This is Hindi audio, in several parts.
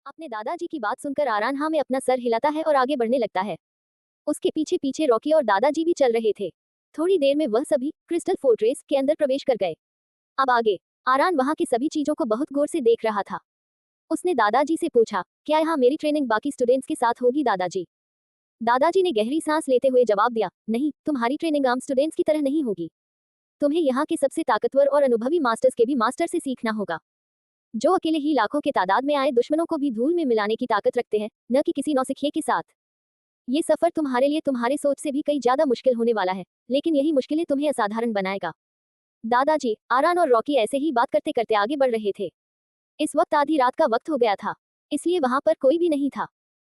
अपने दादाजी की बात सुनकर आरान हाँ में अपना सर हिलाता है और आगे बढ़ने लगता है। उसके पीछे पीछे रॉकी और दादाजी भी चल रहे थे। थोड़ी देर में वह सभी क्रिस्टल फोर्ट्रेस के अंदर प्रवेश कर गए। अब आगे आरान वहां की सभी चीजों को बहुत गौर से देख रहा था। उसने दादाजी से पूछा, क्या यहाँ मेरी ट्रेनिंग बाकी स्टूडेंट्स के साथ होगी दादाजी? दादाजी ने गहरी सांस लेते हुए जवाब दिया, नहीं, तुम्हारी ट्रेनिंग आम स्टूडेंट्स की तरह नहीं होगी। तुम्हें यहाँ के सबसे ताकतवर और अनुभवी मास्टर्स के भी मास्टर से सीखना होगा, जो अकेले ही लाखों के तादाद में आए दुश्मनों को भी धूल में मिलाने की ताकत रखते हैं, न कि किसी नौसिखिए के साथ। ये सफर तुम्हारे लिए तुम्हारे सोच से भी कई ज्यादा मुश्किल होने वाला है, लेकिन यही मुश्किलें तुम्हें असाधारण बनाएगा। दादाजी, आरान और रॉकी ऐसे ही बात करते करते आगे बढ़ रहे थे। इस वक्त आधी रात का वक्त हो गया था, इसलिए वहां पर कोई भी नहीं था।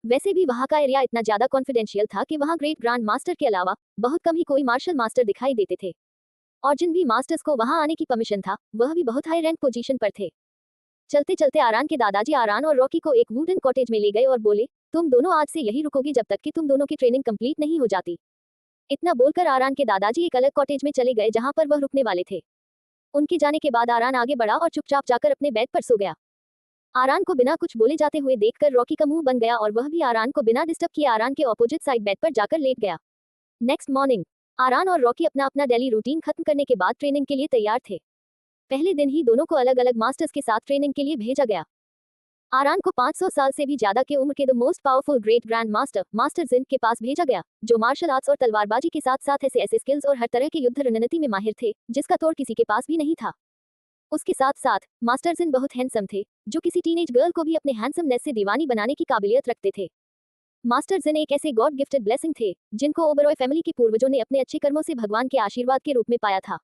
वैसे भी वहां का एरिया इतना ज्यादा कॉन्फिडेंशियल था कि वहां ग्रेट ग्रांड मास्टर के अलावा बहुत कम ही कोई मार्शल मास्टर दिखाई देते थे, और जिन भी मास्टर्स को वहां आने की परमिशन था वह भी बहुत हाई रैंक पोजीशन पर थे। चलते चलते आरान के दादाजी आरान और रॉकी को एक वुडन कॉटेज में ले गए और बोले, तुम दोनों आज से यही रुकोगे जब तक कि तुम दोनों की ट्रेनिंग कंप्लीट नहीं हो जाती। इतना बोलकर आरान के दादाजी एक अलग कॉटेज में चले गए जहां पर वह रुकने वाले थे। उनके जाने के बाद आरान आगे बढ़ा और चुपचाप जाकर अपने बेड पर सो गया। आरान को बिना कुछ बोले जाते हुए देखकर रॉकी का मुंह बन गया और वह भी आरान को बिना डिस्टर्ब किए आरान के ऑपोजिट साइड बेड पर जाकर लेट गया। नेक्स्ट मॉर्निंग आरान और रॉकी अपना अपना डेली रूटीन खत्म करने के बाद ट्रेनिंग के लिए तैयार थे। पहले दिन ही दोनों को अलग अलग मास्टर्स के साथ ट्रेनिंग के लिए भेजा गया। आरान को 500 साल से भी ज्यादा के उम्र के the most powerful great grand master जिन के पास भेजा गया, जो मार्शल आर्ट्स और तलवारबाजी के साथ साथ ऐसे ऐसे स्किल्स और हर तरह के युद्ध रणनीति में माहिर थे जिसका तोड़ किसी के पास भी नहीं था। उसके साथ साथ मास्टर जिन बहुत हैंडसम थे, जो किसी टीनेज गर्ल को भी अपने हैंडसमनेस से दीवानी बनाने की काबिलियत रखते थे। मास्टर जिन एक ऐसे गॉड गिफ्टेड ब्लेसिंग थे जिनको ओबरॉय फैमिली के पूर्वजों ने अपने अच्छे कर्मों से भगवान के आशीर्वाद के रूप में पाया था।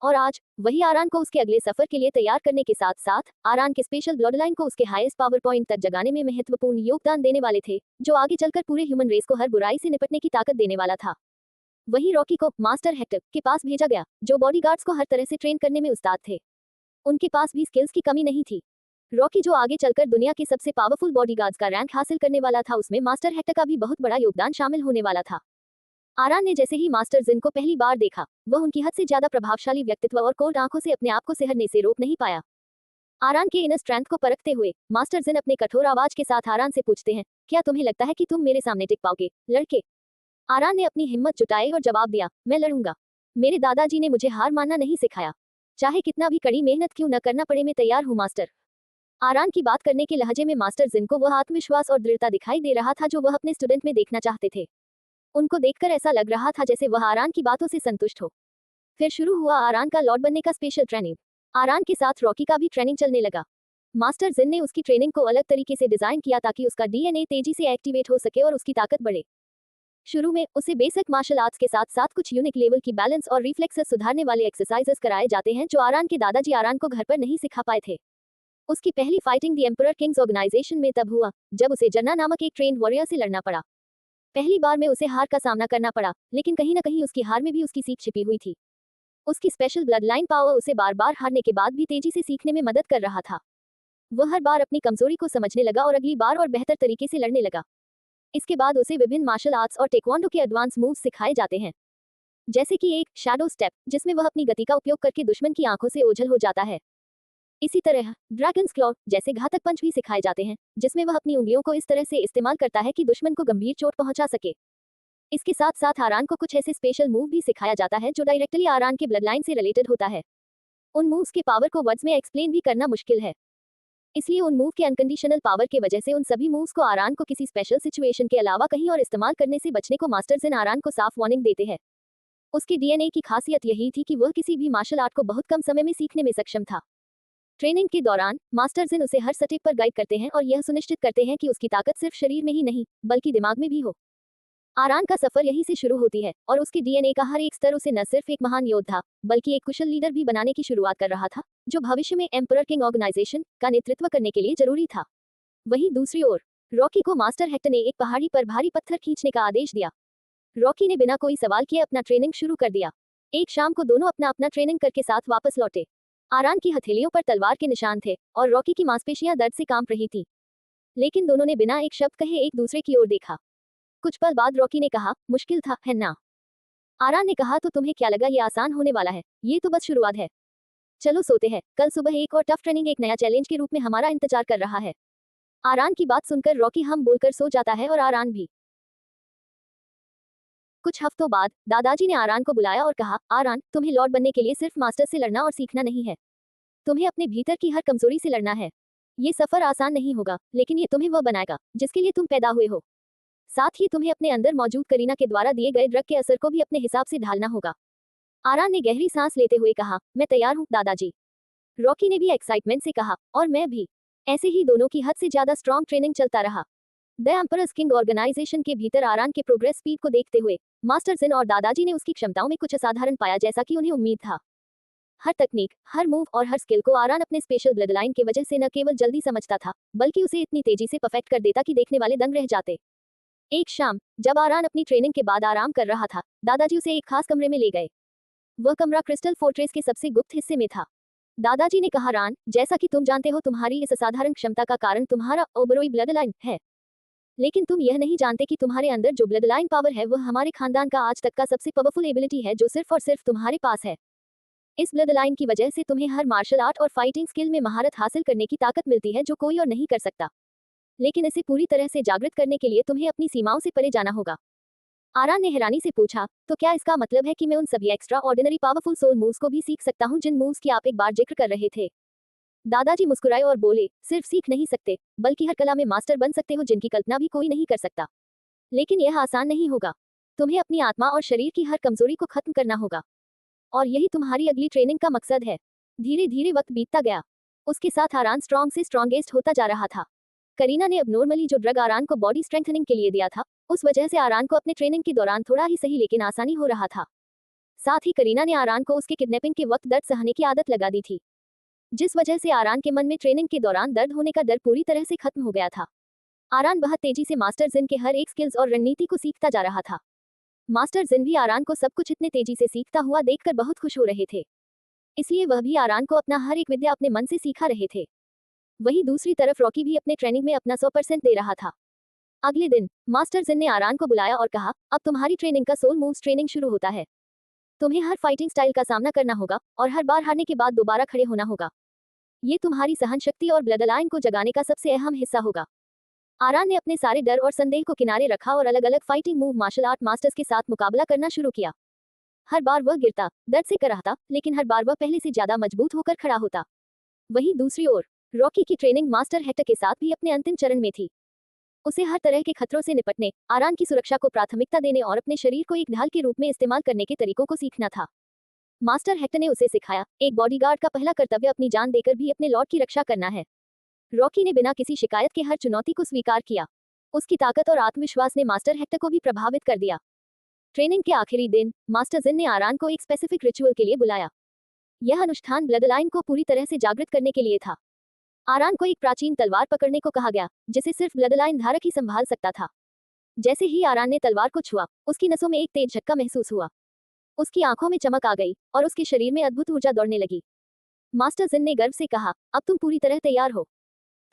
और आज वही आरान को उसके अगले सफर के लिए तैयार करने के साथ साथ आरान के स्पेशल ब्लड लाइन को उसके हाईएस्ट पावर पॉइंट तक जगाने में महत्वपूर्ण योगदान देने वाले थे, जो आगे चलकर पूरे ह्यूमन रेस को हर बुराई से निपटने की ताकत देने वाला था। वही रॉकी को मास्टर हेक्टर के पास भेजा गया, जो बॉडीगार्ड्स को हर तरह से ट्रेन करने में उस्ताद थे। उनके पास भी स्किल्स की कमी नहीं थी। रॉकी जो आगे चलकर दुनिया के सबसे पावरफुल बॉडीगार्ड्स का रैंक हासिल करने वाला था, उसमें मास्टर हेक्टर का भी बहुत बड़ा योगदान शामिल होने वाला था। आरान ने जैसे ही मास्टर जिन को पहली बार देखा, वह उनकी हद से ज्यादा प्रभावशाली व्यक्तित्व और कोल्ड आंखों से अपने आप को सिहरने से रोक नहीं पाया। आरान के इनर स्ट्रेंथ को परखते हुए मास्टर जिन अपने कठोर आवाज के साथ आरान से पूछते हैं, क्या तुम्हें लगता है कि तुम मेरे सामने टिक पाओगे, लड़के? आरान ने अपनी हिम्मत जुटाई और जवाब दिया, मैं लड़ूंगा। मेरे दादाजी ने मुझे हार मानना नहीं सिखाया, चाहे कितना भी कड़ी मेहनत क्यों न करना पड़े, मैं तैयार हूँ मास्टर। आरान की बात करने के लहजे में मास्टर जिन को वह आत्मविश्वास और दृढ़ता दिखाई दे रहा था जो वह अपने स्टूडेंट में देखना चाहते थे। उनको देखकर ऐसा लग रहा था जैसे वह आरान की बातों से संतुष्ट हो। फिर शुरू हुआ आरान का लॉर्ड बनने का स्पेशल ट्रेनिंग। आरान के साथ रॉकी का भी ट्रेनिंग चलने लगा। मास्टर जिन ने उसकी ट्रेनिंग को अलग तरीके से डिजाइन किया ताकि उसका डीएनए तेजी से एक्टिवेट हो सके और उसकी ताकत बढ़े। शुरू में उसे बेसिक मार्शल आर्ट्स के साथ साथ कुछ यूनिक लेवल की बैलेंस और रिफ्लेक्सेस सुधारने वाले एक्सरसाइजेस कराए जाते हैं जो आरान के दादाजी आरान को घर पर नहीं सिखा पाए थे। उसकी पहली fighting the emperor kings organisation में तब हुआ जब उसे जन्ना नामक एक ट्रेंड वॉरियर से लड़ना पड़ा। पहली बार में उसे हार का सामना करना पड़ा, लेकिन कहीं न कहीं उसकी हार में भी उसकी सीख छिपी हुई थी। उसकी स्पेशल ब्लड लाइन पावर उसे बार बार हारने के बाद भी तेजी से सीखने में मदद कर रहा था। वह हर बार अपनी कमजोरी को समझने लगा और अगली बार और बेहतर तरीके से लड़ने लगा। इसके बाद उसे विभिन्न मार्शल आर्ट्स और टेक्वांडो के एडवांस मूव्स सिखाए जाते हैं, जैसे कि एक शैडो स्टेप जिसमें वह अपनी गति का उपयोग करके दुश्मन की आंखों से ओझल हो जाता है। इसी तरह ड्रैगन्स क्लॉ जैसे घातक पंच भी सिखाए जाते हैं, जिसमें वह अपनी उंगलियों को इस तरह से इस्तेमाल करता है कि दुश्मन को गंभीर चोट पहुंचा सके। इसके साथ साथ आरान को कुछ ऐसे स्पेशल मूव भी सिखाया जाता है जो डायरेक्टली आरान के ब्लड लाइन से रिलेटेड होता है। उन मूव्स के पावर को वर्ड्स में एक्सप्लेन भी करना मुश्किल है, इसलिए उन मूव के अनकंडीशनल पावर के वजह से उन सभी मूव्स को आरान को किसी स्पेशल सिचुएशन के अलावा कहीं और इस्तेमाल करने से बचने को मास्टर जिन आरान को साफ वार्निंग देते हैं। उसके डीएनए की खासियत यही थी कि वह किसी भी मार्शल आर्ट को बहुत कम समय में सीखने में सक्षम था। ट्रेनिंग के दौरान मास्टर जिन उसे हर स्टेप पर गाइड करते हैं और यह सुनिश्चित करते हैं कि उसकी ताकत सिर्फ शरीर में ही नहीं बल्कि दिमाग में भी हो। आरान का सफर यहीं से शुरू होती है और उसके डीएनए का हर एक स्तर उसे न सिर्फ एक महान योद्धा बल्कि एक कुशल लीडर भी बनाने की शुरुआत कर रहा था, जो भविष्य में एम्परर किंग ऑर्गेनाइजेशन का नेतृत्व करने के लिए जरूरी था। वहीं दूसरी ओर रॉकी को मास्टर हेक्टर ने एक पहाड़ी पर भारी पत्थर खींचने का आदेश दिया। रॉकी ने बिना कोई सवाल किए अपना ट्रेनिंग शुरू कर दिया। एक शाम को दोनों अपना अपना ट्रेनिंग करके साथ वापस लौटे। आरान की हथेलियों पर तलवार के निशान थे और रॉकी की मांसपेशियां दर्द से कांप रही थी, लेकिन दोनों ने बिना एक शब्द कहे एक दूसरे की ओर देखा। कुछ पल बाद रॉकी ने कहा, मुश्किल था, है ना? आरान ने कहा, तो तुम्हें क्या लगा ये आसान होने वाला है? ये तो बस शुरुआत है। चलो सोते हैं, कल सुबह एक और टफ ट्रेनिंग एक नया चैलेंज के रूप में हमारा इंतजार कर रहा है। आरान की बात सुनकर रॉकी हम बोलकर सो जाता है और आरान भी। कुछ हफ्तों बाद दादाजी ने आरान को बुलाया और कहा, आरान, तुम्हें लॉर्ड बनने के लिए सिर्फ मास्टर से लड़ना और सीखना नहीं है, तुम्हें अपने भीतर की हर कमजोरी से लड़ना है। ये सफर आसान नहीं होगा, लेकिन ये तुम्हें वह बनाएगा जिसके लिए तुम पैदा हुए हो। साथ ही तुम्हें अपने अंदर मौजूद करीना के द्वारा दिए गए ड्रग के असर को भी अपने हिसाब से ढालना होगा। आरान ने गहरी सांस लेते हुए कहा, मैं तैयार हूँ दादाजी। रॉकी ने भी एक्साइटमेंट से कहा, और मैं भी। ऐसे ही दोनों की हद से ज्यादा स्ट्रॉन्ग ट्रेनिंग चलता रहा। द एम्परर्स किंग ऑर्गेनाइजेशन के भीतर आरान के प्रोग्रेस स्पीड को देखते हुए मास्टर जिन और दादाजी ने उसकी क्षमताओं में कुछ असाधारण पाया, जैसा कि उन्हें उम्मीद था। हर तकनीक, हर मूव और हर स्किल को आरान अपने स्पेशल ब्लड लाइन की वजह से न केवल जल्दी समझता था, बल्कि उसे इतनी तेजी से परफेक्ट कर देता कि देखने वाले दंग रह जाते। एक शाम जब आरान अपनी ट्रेनिंग के बाद आराम कर रहा था, दादाजी उसे एक खास कमरे में ले गए। वह कमरा क्रिस्टल फोर्ट्रेस के सबसे गुप्त हिस्से में था। दादाजी ने कहा, रान, जैसा कि तुम जानते हो, तुम्हारी इस असाधारण क्षमता का कारण तुम्हारा ओबरोई ब्लड लाइन है। लेकिन तुम यह नहीं जानते कि तुम्हारे अंदर जो ब्लड लाइन पावर है वह हमारे खानदान का आज तक का सबसे पावरफुल एबिलिटी है, जो सिर्फ और सिर्फ तुम्हारे पास है। इस ब्लड लाइन की वजह से तुम्हें हर मार्शल आर्ट और फाइटिंग स्किल में महारत हासिल करने की ताकत मिलती है, जो कोई और नहीं कर सकता। लेकिन इसे पूरी तरह से जागृत करने के लिए तुम्हें अपनी सीमाओं से परे जाना होगा। आरान ने हैरानी से पूछा, तो क्या इसका मतलब है कि मैं उन सभी extraordinary powerful soul moves को भी सीख सकता हूँ जिन मूव्स की आप एक बार जिक्र कर रहे थे? दादाजी मुस्कुराए और बोले, सिर्फ सीख नहीं सकते, बल्कि हर कला में मास्टर बन सकते हो जिनकी कल्पना भी कोई नहीं कर सकता। लेकिन यह आसान नहीं होगा। तुम्हें अपनी आत्मा और शरीर की हर कमजोरी को खत्म करना होगा, और यही तुम्हारी अगली ट्रेनिंग का मकसद है। धीरे धीरे वक्त बीतता गया। उसके साथ आरान स्ट्रॉन्ग से स्ट्रॉन्गेस्ट होता जा रहा था। करीना ने अब नॉर्मली जो ड्रग आरान को बॉडी स्ट्रेंथनिंग के लिए दिया था, उस वजह से आरान को अपने ट्रेनिंग के दौरान थोड़ा ही सही लेकिन आसानी हो रहा था। साथ ही करीना ने आरान को उसके किडनैपिंग के वक्त दर्द सहने की आदत लगा दी थी, जिस वजह से आरान के मन में ट्रेनिंग के दौरान दर्द होने का डर पूरी तरह से खत्म हो गया था। आरान बहुत तेजी से मास्टर जिन के हर एक स्किल्स और रणनीति को सीखता जा रहा था। मास्टर जिन भी आरान को सब कुछ इतने तेजी से सीखता हुआ देखकर बहुत खुश हो रहे थे, इसलिए वह भी आरान को अपना हर एक विद्या अपने मन से सीखा रहे थे। वहीं दूसरी तरफ रॉकी भी अपने ट्रेनिंग में अपना 100% दे रहा था। अगले दिन मास्टर जिन ने आरान को बुलाया और कहा, अब तुम्हारी ट्रेनिंग का सोल मूव्स ट्रेनिंग शुरू होता है। तुम्हें हर फाइटिंग स्टाइल का सामना करना होगा और हर बार हारने के बाद दोबारा खड़े होना होगा। ये तुम्हारी सहन शक्ति और ब्लड लाइन को जगाने का सबसे अहम हिस्सा होगा। आरान ने अपने सारे डर और संदेह को किनारे रखा और अलग अलग fighting move martial art masters के साथ मुकाबला करना शुरू किया। हर बार वह गिरता, दर्द से कराहता, लेकिन हर बार वह पहले से ज्यादा मजबूत होकर खड़ा होता। वहीं दूसरी ओर रॉकी की ट्रेनिंग मास्टर हेक्टर के साथ भी अपने अंतिम चरण में थी। उसे हर तरह के खतरों से निपटने, आरान की सुरक्षा को प्राथमिकता देने और अपने शरीर को एक ढाल के रूप में इस्तेमाल करने के तरीकों को सीखना था। मास्टर हेक्टर ने उसे सिखाया, एक बॉडीगार्ड का पहला कर्तव्य अपनी जान देकर भी अपने लॉर्ड की रक्षा करना है। रॉकी ने बिना किसी शिकायत के हर चुनौती को स्वीकार किया। उसकी ताकत और आत्मविश्वास ने मास्टर हेक्टर को भी प्रभावित कर दिया। ट्रेनिंग के आखिरी दिन मास्टर जिन ने आरान को एक स्पेसिफिक रिचुअल के लिए बुलाया। यह अनुष्ठान ब्लड लाइन को पूरी तरह से जागृत करने के लिए था। आरान को एक प्राचीन तलवार पकड़ने को कहा गया, जिसे सिर्फ ब्लड लाइन धारक ही संभाल सकता था। जैसे ही आरान ने तलवार को छुआ, उसकी नसों में एक तेज झटका महसूस हुआ। उसकी आंखों में चमक आ गई और उसके शरीर में अद्भुत ऊर्जा दौड़ने लगी। मास्टर जिन ने गर्व से कहा, अब तुम पूरी तरह तैयार हो।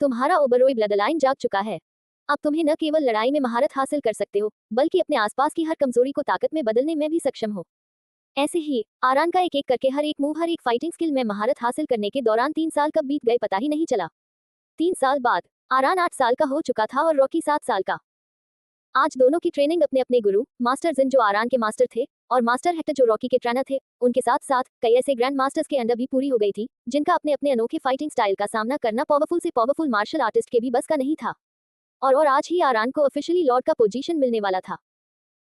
तुम्हारा ओबरोई ब्लड लाइन जाग चुका है। अब तुम्हें न केवल लड़ाई में महारत हासिल कर सकते हो, बल्कि अपने आसपास की हर कमजोरी को ताकत में बदलने में भी सक्षम हो। ऐसे ही आरान का एक एक करके हर एक मूव, हर एक फाइटिंग स्किल में महारत हासिल करने के दौरान 3 साल कब बीत गए पता ही नहीं चला। 3 साल बाद आरान 8 साल का हो चुका था और रॉकी 7 साल का। आज दोनों की ट्रेनिंग अपने अपने गुरु मास्टर जिन जो आरान के मास्टर थे और मास्टर हेक्टर जो रॉकी के ट्रेनर थे, उनके साथ साथ कई ऐसे ग्रैंड मास्टर्स के अंडर भी पूरी हो गई थी, जिनका अपने अपने अनोखे फाइटिंग स्टाइल का सामना करना पावरफुल से पावरफुल मार्शल आर्टिस्ट के भी बस का नहीं था। और आज ही आरान को ऑफिशियली लॉर्ड का पोजीशन मिलने वाला था।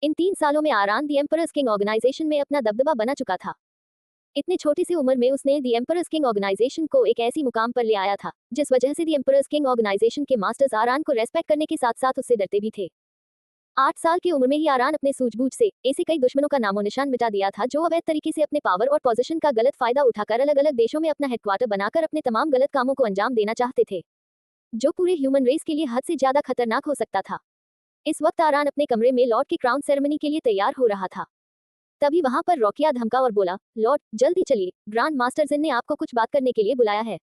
इन 3 सालों में आरान द एम्परर्स किंग ऑर्गेनाइजेशन में अपना दबदबा बना चुका था। इतने छोटी सी उम्र में उसने द एम्परर्स किंग ऑर्गेनाइजेशन को एक ऐसी मुकाम पर ले आया था, जिस वजह से द एम्परर्स किंग ऑर्गेनाइजेशन के मास्टर्स आरान को रेस्पेक्ट करने के साथ साथ उससे डरते भी थे। 8 साल की उम्र में ही आरान अपने सूझबूझ से ऐसे कई दुश्मनों का नामो निशान मिटा दिया था, जो अवैध तरीके से अपने पावर और पोजीशन का गलत फायदा उठाकर अलग अलग देशों में अपना हेडक्वार्टर बनाकर अपने तमाम गलत कामों को अंजाम देना चाहते थे, जो पूरे ह्यूमन रेस के लिए हद से ज्यादा खतरनाक हो सकता था। इस वक्त आरान अपने कमरे में लॉर्ड की क्राउन सेरेमनी के लिए तैयार हो रहा था। तभी वहां पर रॉकिया धमका और बोला, लॉर्ड जल्दी चलिए, ग्रांड मास्टर जिन ने आपको कुछ बात करने के लिए बुलाया है।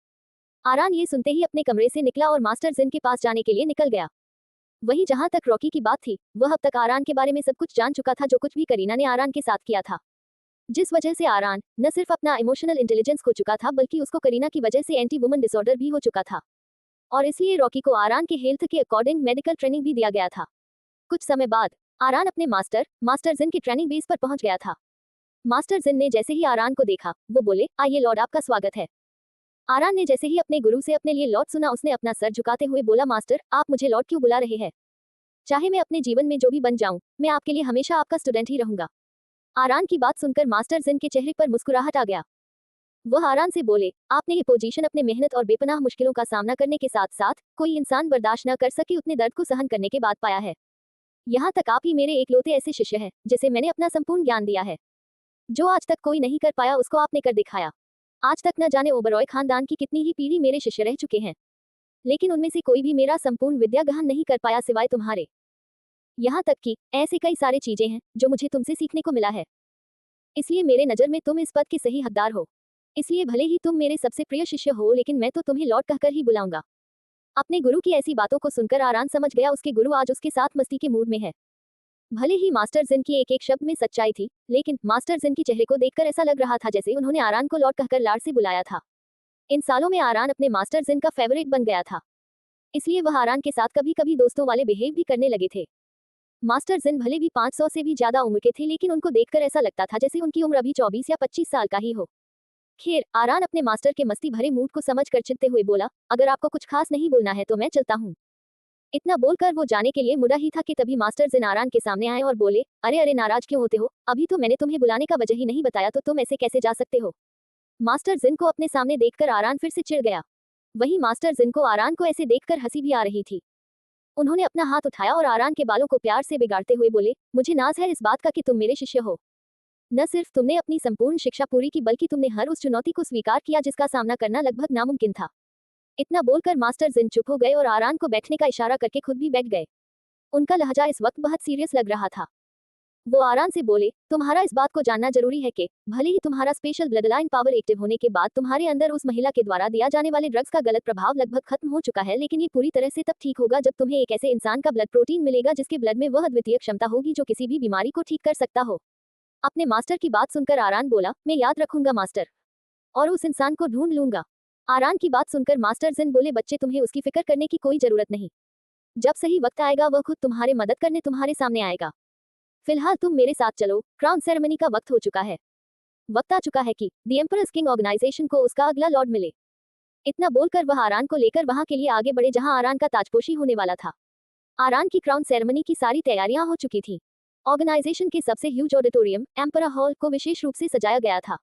आरान ये सुनते ही अपने कमरे से निकला और मास्टर जिन के पास जाने के लिए निकल गया। वहीं जहां तक रॉकी की बात थी, वह अब तक आरान के बारे में सब कुछ जान चुका था, जो कुछ भी करीना ने आरान के साथ किया था, जिस वजह से आरान न सिर्फ अपना इमोशनल इंटेलिजेंस खो चुका था, बल्कि उसको करीना की वजह से एंटी वुमन डिसऑर्डर भी हो चुका था। और इसलिए रॉकी को आरान के हेल्थ के अकॉर्डिंग मेडिकल ट्रेनिंग भी दिया गया था। कुछ समय बाद आरान अपने मास्टर जिन की ट्रेनिंग बेस पर पहुंच गया था। मास्टर जिन ने जैसे ही आरान को देखा, वो बोले, आइए लॉर्ड, आपका स्वागत है। आरान ने जैसे ही अपने गुरु से अपने लिए लॉर्ड सुना, उसने अपना सर झुकाते हुए बोला, मास्टर, आप मुझे लॉर्ड क्यों बुला रहे हैं? चाहे मैं अपने जीवन में जो भी बन जाऊं, मैं आपके लिए हमेशा आपका स्टूडेंट ही रहूंगा। आरान की बात सुनकर मास्टर जिन के चेहरे पर मुस्कुराहट आ गया। वह आरान से बोले, आपने ये पोजीशन अपने मेहनत और बेपनाह मुश्किलों का सामना करने के साथ साथ कोई इंसान बर्दाश्त न कर सके उतने दर्द को सहन करने के बाद पाया है। यहाँ तक आप ही मेरे एकलौते ऐसे शिष्य हैं जिसे मैंने अपना संपूर्ण ज्ञान दिया है। जो आज तक कोई नहीं कर पाया उसको आपने कर दिखाया। आज तक न जाने ओबरॉय खानदान की कितनी ही पीढ़ी मेरे शिष्य रह चुके हैं, लेकिन उनमें से कोई भी मेरा संपूर्ण विद्या ग्रहण नहीं कर पाया सिवाय तुम्हारे। यहाँ तक कि ऐसे कई सारे चीजें हैं जो मुझे तुमसे सीखने को मिला है। इसलिए मेरे नजर में तुम इस पद के सही हकदार हो। इसलिए भले ही तुम मेरे सबसे प्रिय शिष्य हो, लेकिन मैं तो तुम्हें लॉर्ड कहकर ही बुलाऊंगा। अपने गुरु की ऐसी बातों को सुनकर आरान समझ गया उसके गुरु आज उसके साथ मस्ती के मूड में है। भले ही मास्टर जिन की एक एक शब्द में सच्चाई थी, लेकिन मास्टर जिन की चेहरे को देखकर ऐसा लग रहा था जैसे उन्होंने आरान को लॉर्ड कहकर लाड से बुलाया था। इन सालों में आरान अपने मास्टर जिन का फेवरेट बन गया था, इसलिए वह आरान के साथ कभी कभी दोस्तों वाले बिहेव भी करने लगे थे। मास्टर जिन भले भी 500 से भी ज्यादा उम्र के थे, लेकिन उनको देखकर ऐसा लगता था जैसे उनकी उम्र अभी 24 या 25 साल का ही हो। खैर, आरान अपने मास्टर के मस्ती भरे मूड को समझ कर चिढ़ते हुए बोला, अगर आपको कुछ खास नहीं बोलना है तो मैं चलता हूँ। इतना बोलकर वो जाने के लिए मुड़ा ही था कि तभी मास्टर जिन आरान के सामने आए और बोले, अरे अरे, नाराज क्यों होते हो? अभी तो मैंने तुम्हें बुलाने का वजह ही नहीं बताया, तो तुम ऐसे कैसे जा सकते हो? मास्टर जिन को अपने सामने देखकर आरान फिर से चिढ़ गया। वहीं मास्टर जिन को आरान को ऐसे देखकर हंसी भी आ रही थी। उन्होंने अपना हाथ उठाया और आरान के बालों को प्यार से बिगाड़ते हुए बोले, मुझे नाज है इस बात का कि तुम मेरे शिष्य हो। न सिर्फ तुमने अपनी संपूर्ण शिक्षा पूरी की, बल्कि तुमने हर उस चुनौती को स्वीकार किया जिसका सामना करना लगभग नामुमकिन था। इतना बोलकर मास्टर जिन चुप हो गए और आरान को बैठने का इशारा करके खुद भी बैठ गए। उनका लहजा इस वक्त बहुत सीरियस लग रहा था। वो आरान से बोले, तुम्हारा इस बात को जानना जरूरी है कि भले ही तुम्हारा special blood line power active होने के बाद तुम्हारे अंदर उस महिला के द्वारा दिया जाने वाले ड्रग्स का गलत प्रभाव लगभग खत्म हो चुका है, लेकिन ये पूरी तरह से तब ठीक होगा जब तुम्हें एक ऐसे इंसान का ब्लड प्रोटीन मिलेगा जिसके ब्लड में वह अद्वितीय क्षमता होगी जो किसी भी बीमारी को ठीक कर सकता हो। अपने मास्टर की बात सुनकर आरान बोला, मैं याद रखूंगा मास्टर, और उस इंसान को ढूंढ लूंगा। आरान की बात सुनकर मास्टर जिन बोले, बच्चे, तुम्हें उसकी फिक्र करने की कोई जरूरत नहीं। जब सही वक्त आएगा वह खुद तुम्हारे मदद करने तुम्हारे सामने आएगा। फिलहाल तुम मेरे साथ चलो, क्राउन सेरेमनी का वक्त हो चुका है। वक्त आ चुका है कि द एम्परर्स किंग ऑर्गेनाइजेशन को उसका अगला लॉर्ड मिले। इतना बोलकर वह आरान को लेकर वहां के लिए आगे बढ़े जहां आरान का ताजपोशी होने वाला था। आरान की क्राउन सेरेमनी की सारी तैयारियां हो चुकी थी। ऑर्गेनाइजेशन के सबसे ह्यूज ऑडिटोरियम एम्परर हॉल को विशेष रूप से सजाया गया था।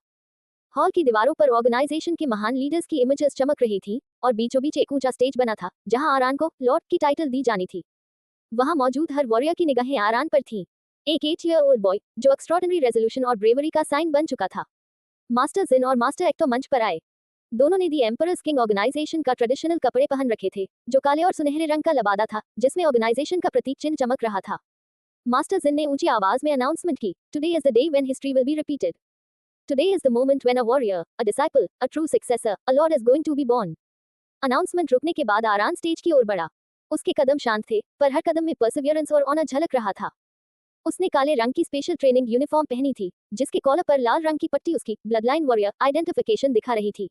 हॉल की दीवारों पर ऑर्गेनाइजेशन के महान लीडर्स की इमेजेस चमक रही थी और बीचों बीच एक ऊंचा स्टेज बना था जहां आरान को लॉर्ड की टाइटल दी जानी थी। वहां मौजूद हर वॉरियर की निगाहें आरान पर थीं। एक 8-year-old बॉय जो एक्स्ट्रॉर्डिनरी रेजोल्यूशन और ब्रेवरी का साइन बन चुका था। मास्टर जिन और मास्टर एक्टो मंच पर आए। दोनों ने दी एम्परर्स किंग ऑर्गेनाइजेशन का ट्रेडिशनल कपड़े पहन रखे थे जो काले और सुनहरे रंग का लबादा था जिसमें ऑर्गेनाइजेशन का प्रतीक चिन्ह चमक रहा था। मास्टर जिन ने ऊंची आवाज में अनाउंसमेंट की, today is the day when history will be repeated. Today is the moment when a warrior, a disciple, a true successor, a lord is going to be born. Announcement रुकने के बाद आरान स्टेज की ओर बढ़ा। उसके कदम शांत थे, पर हर कदम में परसिवियरेंस और ऑनर झलक रहा था। उसने काले रंग की स्पेशल ट्रेनिंग यूनिफॉर्म पहनी थी, जिसके कॉलर पर लाल रंग की पट्टी उसकी ब्लडलाइन वॉरियर आइडेंटिफिकेशन दिखा रही थी।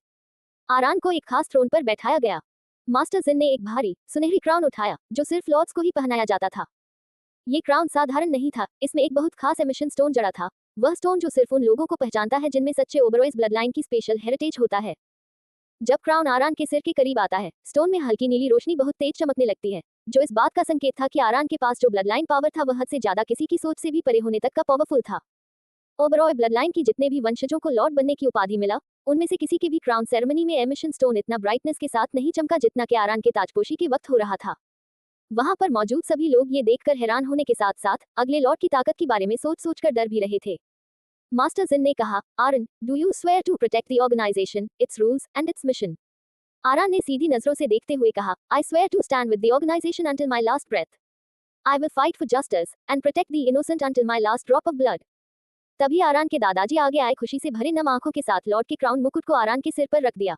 आरान को एक खास थ्रोन पर बैठाया गया। मास्टर जिन ने एक भारी सुनहरी क्राउन उठाया जो सिर्फ लॉर्ड्स को ही पहनाया जाता था। ये क्राउन साधारण नहीं था, इसमें एक बहुत खास एमिशन स्टोन जड़ा था। वह स्टोन जो सिर्फ उन लोगों को पहचानता है जिनमें सच्चे ओबरॉयज ब्लडलाइन की स्पेशल हेरिटेज होता है। जब क्राउन आरान के सिर के करीब आता है, स्टोन में हल्की नीली रोशनी बहुत तेज चमकने लगती है, जो इस बात का संकेत था कि आरान के पास जो ब्लडलाइन पावर था वह हद से ज्यादा किसी की सोच से भी परे होने तक का पावरफुल था। ओबरॉय ब्लडलाइन की जितने भी वंशजों को लॉर्ड बनने की उपाधि मिला, उनमें से किसी के भी क्राउन सेरेमनी में एमिशन स्टोन इतना ब्राइटनेस के साथ नहीं चमका जितना कि आरान के ताजपोशी के वक्त हो रहा था। वहां पर मौजूद सभी लोग ये देखकर हैरान होने के साथ साथ अगले लॉर्ड की ताकत के बारे में सोच सोचकर डर भी रहे थे। मास्टर जिन ने कहा, Aaron, do you swear to protect the organisation, its rules and its mission? Aaron ने सीधी नजरों से देखते हुए कहा, I swear to stand with the organisation until my last breath. I will fight for justice and protect the innocent until my last drop of blood. तभी आरान के दादाजी आगे आए, खुशी से भरे नम आंखों के साथ लॉर्ड के क्राउन मुकुट को आरान के सिर पर रख दिया।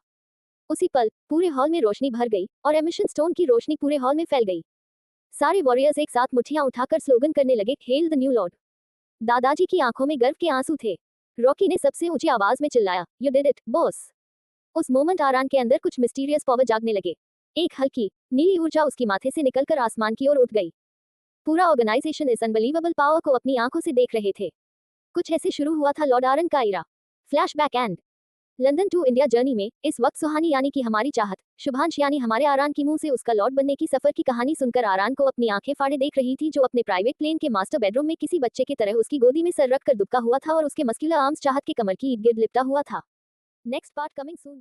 उसी पल पूरे हॉल में रोशनी भर गई और एमिशन स्टोन की रोशनी पूरे हॉल में फैल गई। सारे वॉरियर्स एक साथ मुट्ठियां उठाकर स्लोगन करने लगे, हेल द न्यू लॉर्ड। दादाजी की आंखों में गर्व के आंसू थे। रॉकी ने सबसे ऊंची आवाज में चिल्लाया, यू डिड इट बॉस। उस मोमेंट आरान के अंदर कुछ मिस्टीरियस पावर जागने लगे। एक हल्की नीली ऊर्जा उसकी माथे से निकलकर आसमान की ओर उठ गई। पूरा ऑर्गेनाइजेशन इस अनबिलीवेबल पावर को अपनी आंखों से देख रहे थे। कुछ ऐसे शुरू हुआ था लॉर्ड आरन का era. Flashback and London to India journey में इस वक्त सुहानी यानी कि हमारी चाहत, शुभांश यानी हमारे आरान की मुंह से उसका लॉर्ड बनने की सफर की कहानी सुनकर आरान को अपनी आंखें फाड़े देख रही थी, जो अपने प्राइवेट प्लेन के मास्टर बेडरूम में किसी बच्चे की तरह उसकी गोदी में सर रख कर दुबका हुआ था और उसके मस्कुलर आर्म्स चाहत के कमर की इर्द गिर्द लिपटा हुआ था। Next part coming soon.